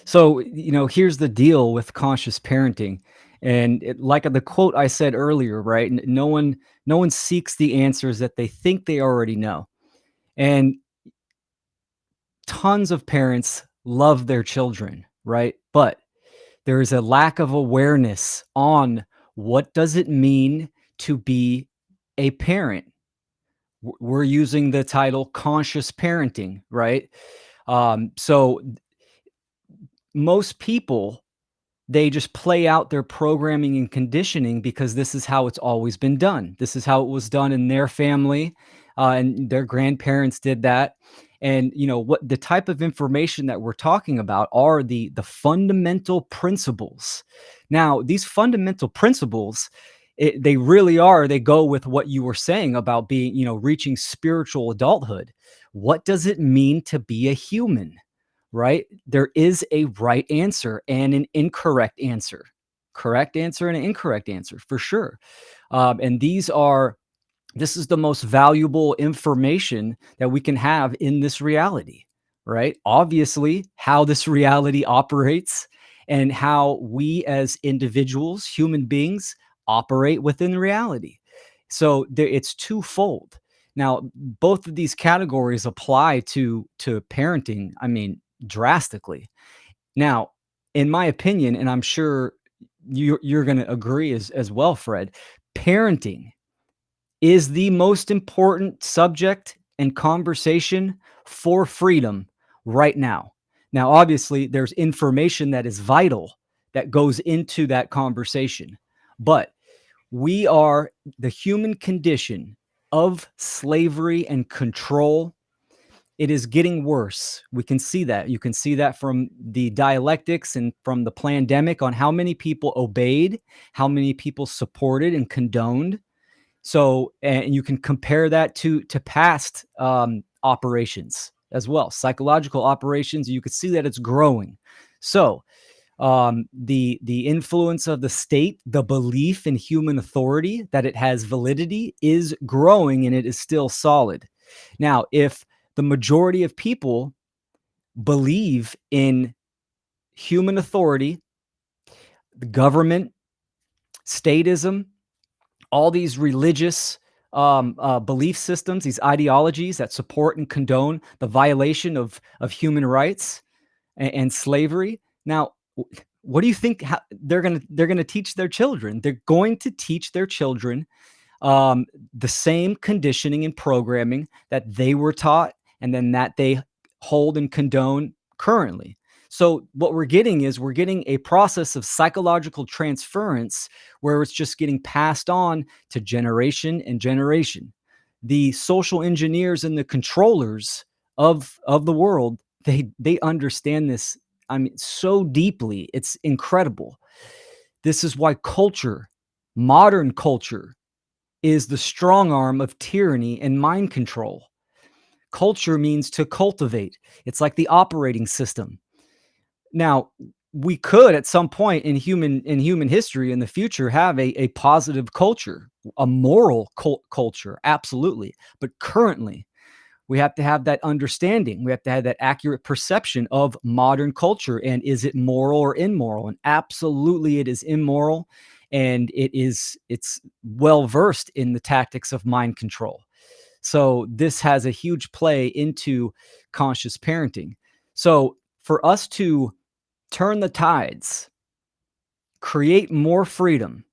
So, here's the deal with conscious parenting. And like the quote I said earlier, right? No one seeks the answers that they think they already know. And tons of parents love their children, right? But there is a lack of awareness on what does it mean to be a parent. We're using the title conscious parenting, right? So most people, they just play out their programming and conditioning because this is how it's always been done. This is how it was done in their family, and their grandparents did that. And what the type of information that we're talking about are the fundamental principles. Now, these fundamental principles, they really are. They go with what you were saying about being, reaching spiritual adulthood. What does it mean to be a human? Right? There is a right answer and an incorrect answer. Correct answer and an incorrect answer for sure. And this is the most valuable information that we can have in this reality, right? Obviously, how this reality operates and how we as individuals, human beings, operate within reality. So it's twofold. Now, both of these categories apply to parenting. I mean, drastically. Now, in my opinion, and I'm sure you're going to agree as well, Fred, parenting is the most important subject and conversation for freedom right now. Now, obviously, there's information that is vital that goes into that conversation, but we are the human condition of slavery and control. It is getting worse. We can see that. You can see that from the dialectics and from the pandemic on how many people obeyed, how many people supported and condoned. So, and you can compare that to past operations as well, psychological operations. You could see that it's growing. So, the influence of the state, the belief in human authority that it has validity is growing, and it is still solid. Now, if the majority of people believe in human authority, the government, statism, all these religious belief systems, these ideologies that support and condone the violation of human rights and slavery. Now, what do you think they're gonna teach their children? They're going to teach their children the same conditioning and programming that they were taught and then that they hold and condone currently. So what we're getting a process of psychological transference where it's just getting passed on to generation and generation. The social engineers and the controllers of the world, they understand this, I mean, so deeply. It's incredible. This is why culture, modern culture, is the strong arm of tyranny and mind control. Culture means to cultivate. It's like the operating system. Now, we could at some point in human history in the future have a positive culture, a moral culture, absolutely. But currently, we have to have that understanding. We have to have that accurate perception of modern culture. And is it moral or immoral? And absolutely it is immoral. And it's well versed in the tactics of mind control. So this has a huge play into conscious parenting. So for us to turn the tides, create more freedom,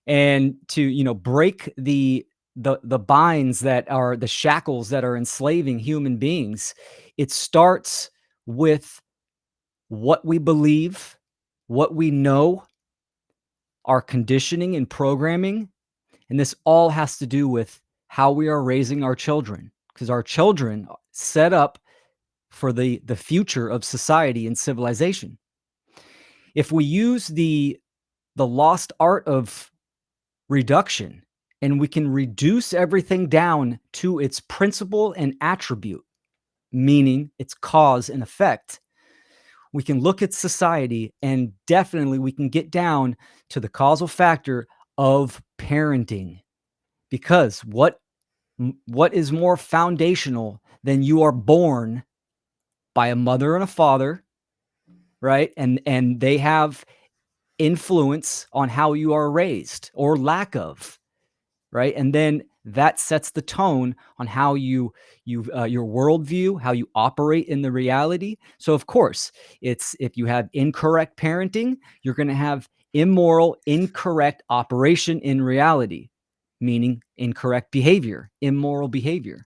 and to break the binds that are the shackles that are enslaving human beings, it starts with what we believe, what we know, our conditioning and programming, and this all has to do with how we are raising our children, because our children are set up for the future of society and civilization. If we use the lost art of reduction, and we can reduce everything down to its principle and attribute, meaning its cause and effect, we can look at society and definitely we can get down to the causal factor of parenting. Because what is more foundational than you are born by a mother and a father, right? And they have influence on how you are raised or lack of, right? And then that sets the tone on how you your worldview, how you operate in the reality. So of course, it's if you have incorrect parenting, you're going to have immoral, incorrect operation in reality, meaning incorrect behavior, immoral behavior.